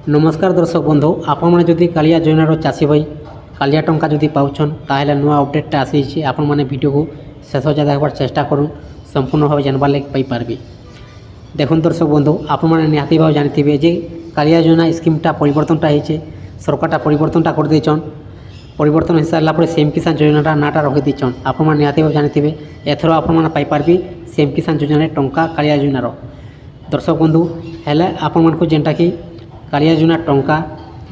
नमस्कार दर्शक बंधु आपण जदि कालिया योजनार चाषी भाई कालिया टंका जदि पाउछन ताहेले नुआ अपडेटटा आसी आपण मैंने वीडियो को शेष जाए देखबार चेष्टा करूँ संपूर्ण भाव जानबार लगे पाइपारे। देखो दर्शक बंधु आपण मैंने निहाती भाव जानी जे कालिया योजना स्कीमटा परिवर्तनटा होइछे सरकारटा परिवर्तनटा कर देछन। परिवर्तन हो सारापर सीएम किसान योजनाटा नाटा रखी देछन। आपण मैंने निहाती भाव जानी एथर आपण मैंने पाइपारे सीएम किसान योजना टंका कालिया योजनार। दर्शक बंधु हेले आपण मानकु जेनटा कि कालिया योजना टंका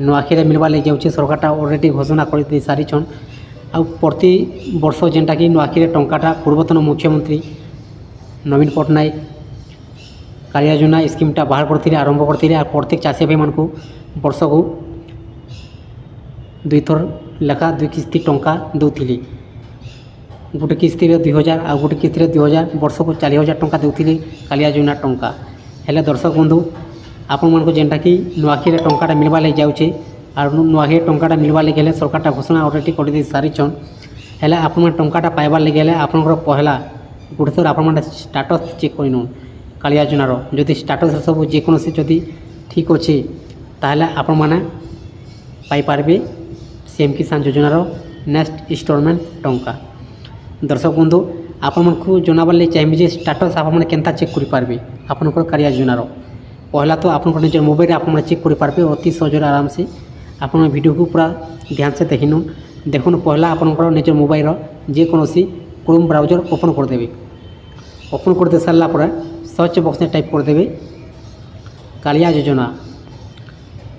नुआखी मिलवार लगे जाऊँगी सरकारटा अलरेडी घोषणा कर सारीछन। आ प्रति वर्ष जेनटा कि नुआखी टंकाटा पूर्वतन मुख्यमंत्री नवीन पट्टनायक कालिया योजना स्कीमटा बाहर करते आरंभ करते आ प्रत्येक चाषी भाई मानक वर्ष को 2 थर लेखा 2 किस्ती टंका दौली। गोटे किस्ती 2000 आ गोटे किस्ती 2000 वर्ष को 40,000 टंका दौली कालिया योजना टंका। हेले दर्शक बंधु आपण मानक जेनटा कि नुआखी टंकाटा मिलवार लगे जाऊँचे और नुआखी टंकाटा मिलवार लगे सरकारटा घोषणा अलरेडी कर सारीछन। हेले आपण टंकाटा पाइबार लगे आपंकर पहला गोटे थर आपण स्टाटस चेक कर नौन कालिया योजनार। जदि स्टाटस सब जेकोसी जदि ठीक अच्छे ताहले आपण माने पाइपारे सीएम किसान योजनार नेक्स्ट इंस्टॉलमेंट टंका। दर्शक बंधु आपण मानक जनाबार लगे चाहिए जे स्टाटस आपण केनता चेक करें आपंकर कालिया योजनार। पहला तो आप निज मोबाइल आप चेक करेंगे अति सहज आराम से। आप वीडियो को पूरा ध्यान से देखी नून। देखुन पहला आपंकर निज मोबाइल जेकोसी क्रोम ब्राउजर ओपन करदे। ओपन कर दे सारापर सर्च बॉक्स में टाइप करदे कालिया योजना।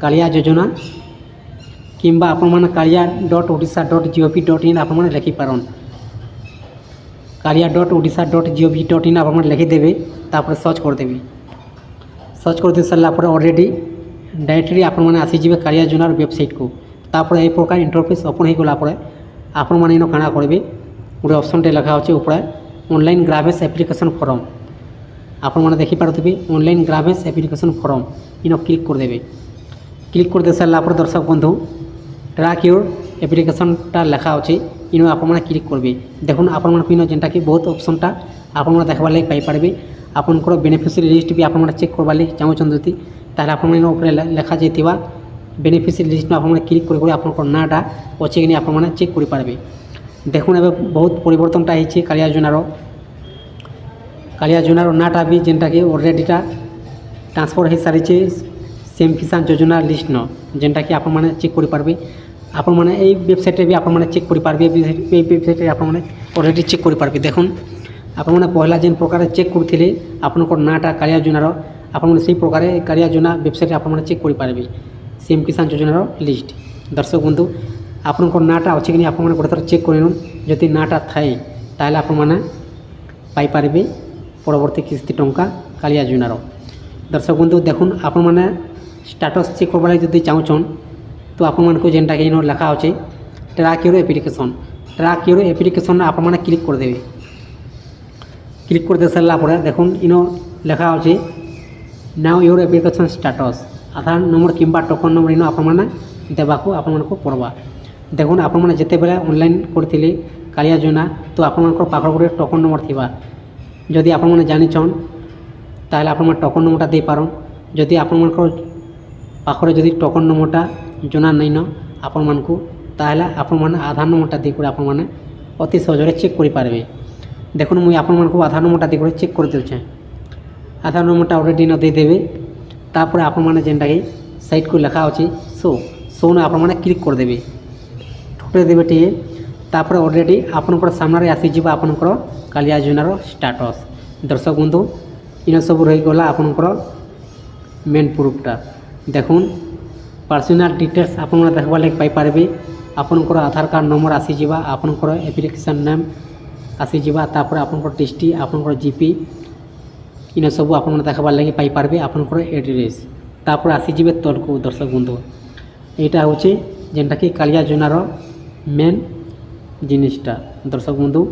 कालिया योजना किंबा आपण kalia.odisha.gov.in आप लिखिपारन। kalia.odisha.gov.in आप लिखिदेवे तापर सर्च करदेवी। सर्च कर सारापर अलरेडी डायरेक्टली आपण मैंने आसीजे कालिया योजनार वेबसाइट को। तापर ए प्रकार इंटरफेस ओपन हो गलापर आपण मैंने इन काଣା करेंगे गोटे ऑप्शन टे लिखा अच्छे ऊपर ऑनलाइन ग्रावेस एप्लिकेशन फॉर्म आपण मैंने देखिपारे ऑनलाइन ग्रावेस एप्लिकेशन फॉर्म इन क्लिक करदे। क्लिक कर दे सारापर दर्शक बंधु ट्रैक योर एप्लिकेशनटा लिखा अच्छे इन आप क्लिक करेंगे। देखुन आपण इन जेनटा कि बहुत ऑप्शनटा आपण देखबार लगे पाइपारे। आपंकर बेनिफिशियरी लिस्ट भी आप चेक करवार लगे चाहूँ जदि ताहले आपण लेखा जाइथिबा बेनिफिशियरी लिस्ट में आप क्लिक कर आपंकर नाटा अच्छे कि नहीं आप चेक करेंगे। देखुन एवं बहुत परिवर्तनटा होइछे कालिया योजनार। कालिया योजनार नाटा भी जेनटा कि अलरेडीटा ट्रांसफर हो सारी सीएम किसान योजना लिस्ट न जेनटा कि आप चेक करेंगे। आपण मैंने ये वेबसाइट भी आप चेक करेंगे। वेबसाइट आप अलरेडी चेक करेंगे। देखुन आपण मैंने पहला जेन प्रकार चेक करते आपंकर नाटा कालिया योजनार आपन से प्रकार कालिया योजना वेबसाइट आप चेक करेंगे सीएम किसान योजनार लिस्ट। दर्शक बंधु आपंकर नाटा अच्छे कि आप गोटे थर चेक कर जदि नाटा थाए ताहले आप पाइपारे परवर्ती किस्ती टंका कालिया योजनार। दर्शक बंधु देखुन आपण मैंने स्टाटस चेक करवार जदि चाहूँ तो आपण को जेनटा कि इन लिखा अच्छे track your application. Track your application आप क्लिक करदे। क्लिक कर दे सारापर देखुन इन लिखा अच्छे now your application status Aadhaar number किंबा टोकन नंबर इन आप देवाको आपको पड़वा। देखुन आप जिते बेले ऑनलाइन करते कालिया योजना तो आपंकर पाख गोटे टोकन नंबर थी जदि आप जानिछन ताहले आप टोकन नंबरटा दे पारन। जदि आपंकर पाखरे जदि टोकन नंबरटा जना नहीं न आपण मानकु ताहले आपण आधार नंबरटा देकर आपण अति सहज चेक करेंगे। देखुन मुझे आपको आधार नंबरटा देखो चेक कर दूचे। आधार नंबरटा अलरेडी न देदेवे तापर आपण जेनटा कि साइट को लिखा अच्छे शो न आप क्लिक करदे ठुटे देवे टे तापर अलरेडी आपंकर सामने आसीज आपंकर कालिया योजनार स्टाटस। दर्शक बंधु इन सब रहीगला आपंकर मेन प्रूफटा। देखुन पर्सनल डिटेल्स आप देखबार लगे पाइपारे आपंकर आधार कार्ड नंबर आसीज आपंकर एप्लिकेशन नेम आसीजा तापर आपंकर डिस्ट्रिक्ट आपंकर जीपी इन सब आप देखबार लगे पाइपारे आपंकर एड्रेस तापर आसीजे तलको। दर्शक बंधु यहाँ हूँ जेनटा कि कालिया योजनार मेन जिनिसटा। दर्शक बंधु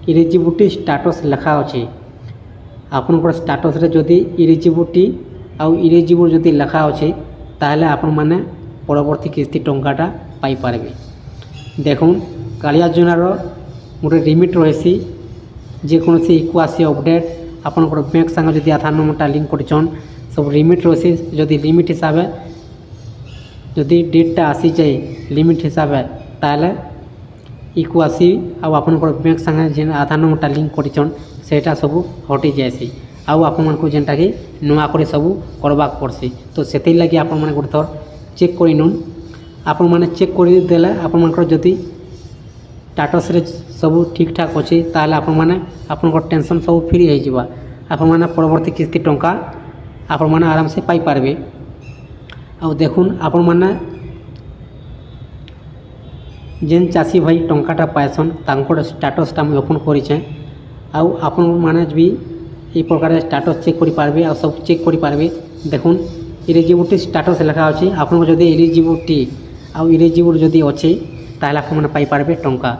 इलिजिबिलिटी स्टाटस लिखा अच्छे आपंकर स्टाटस जदि इलिजिबिलिटी आउ इलिजिबल जदि लिखा अच्छे ताहले आपण माने परवर्ती किस्ती टंकाटा पाइपारे। देखुन कालिया योजनार गोटे लिमिट रही जेकोसी इक्वासी अपडेट आपंकर बैंक संग जदि आधार नंबरटा लिंक कर सब लिमिट रही जदि लिमिट हिसाब যদি ডেটটা আসিଯାଏ লিমিଟ୍ হিସାবে তাহলে ইକୁ আসি আপনার ব্যাঙ্ক সাথে যে আধার নম্বরটা লিঙ্ক করেছেন সেটা সবু হটি যায়সি আপনার যেটা কি নূয়া করে সবু করবা পড়ছে। তো সেতির লাগি আপনার গোটে থর চেক করে নুন। আপনার চেক করে দেলে আপনার যদি স্টাটসরে সবু ঠিকঠাক অছে তাহলে আপনার টেনশন সবু ফ্রি হয়ে যাবা। আপনার পরবর্তী কিস্তি টঙ্কা আপনার আরামসে পাই পারবে। দেখুন আপনার যেন চাষী ভাই টঙ্কাটা পাইছন তাঙ্কর স্টাটসটা আমি ওপন করেছে। আপনার বি এই প্রকার স্টাটস চেক করে পারবে সব চেক করে পারবে। দেখুন এলিজিবিলিটি স্টাটস লেখা আছে। আপনার যদি এলিজিবিলিটি ইলিজিবল যদি অছে তাহলে আপনার পাই পারবে টঙ্কা।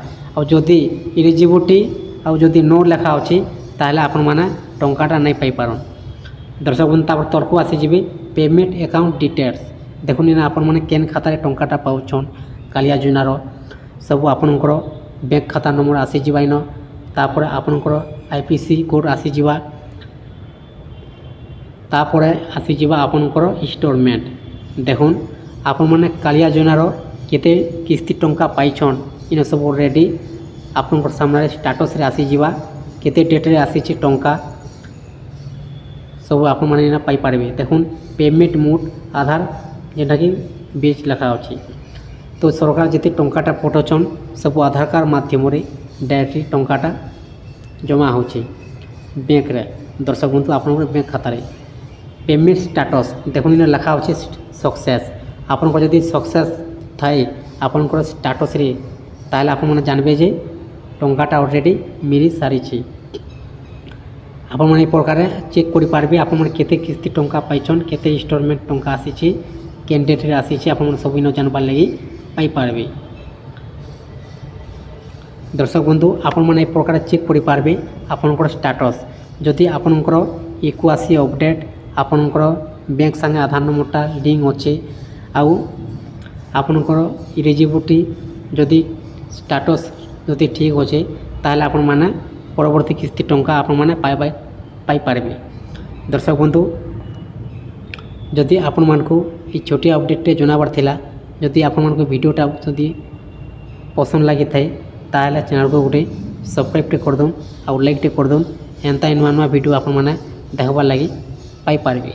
যদি ইলিজিবিলিটি যদি নো লেখা আছে তাহলে আপনার টঙ্কাটা নাই পাই পারন। দর্শক বন্ধু তারপর তর্ক আসিଯିবে পেমেন্ট আকাউন্ট ডিটেলস। দেখুন এনে আপনার কেন খাতার টঙ্কাটা পাচ্ছন কালিয়া যোজনার সবু আপনার ব্যাঙ্ক খাতা নম্বর আসিযা ইন। তারপরে আপনার আইপিসি কোড আসিযা। তারপরে আসিযা আপনার ইনস্টলমেন্ট। দেখুন আপনার কালিয়া যোজনার কেতে কিস্তি টঙ্কা পাইছন ইন সব অলরেডি আপনার সামনে স্টাটসরে আসিযা। কেতে ডেটরে আসিছে টঙ্কা সবু আপনার এনে পাই পারবে। দেখুন পেমেন্ট মোড আধার যেটা কি বেচ লেখা আছে। তো সরকার যেতে টঙ্কাটা পঠাউছন সবু আধার কার্ড মাধ্যমে ডাইরেক্টলি টঙ্কাটা জমা হচ্ছে ব্যাঙ্করে। দর্শক বন্ধু আপনার ব্যাঙ্ক খাতারে পেমেন্ট স্টাটস দেখুন এনে লেখা আছে সকসেস। আপনার যদি সকসেস থাকে আপনার স্টাটসরে তাহলে আপনার জানবে যে টঙ্কাটা অলরেডি মিলি সারিছে। আপনার এই প্রকারে চেক করে পারবে আপনার কেতে কিস্তি টঙ্কা পাইছন কেতে ইনস্টলমেন্ট টঙ্কা আসিছে কেন ডেটরে আসিছে আপনার সব জানবার লাগি পাই পারবে। দর্শক বন্ধু আপনার এই প্রকারে চেক করে পারবে আপনার স্টাটস। যদি আপনার ইকু আসি অপডেট আপনার ব্যাঙ্ক সাথে আধার নম্বরটা লিঙ্ক অছে আপনার ইলিজিবিলিটি যদি স্টাটস যদি ঠিক অছে তাহলে আপনার পরবর্তী কিস্তি টঙ্কা আপনার পাই পারবে। দর্শক বন্ধু যদি আপনার এই ছোটি আপডেটে জানাবার লা যদি আপনার ভিডিওটা যদি পছন্দ লাগি থাকে তাহলে চ্যানেলকে গোটে সবসক্রাইবटे करदुन और लाइकटे करदुन। एंता नूआ नूआ वीडियो आपने देखबार लगी पाई पारबे।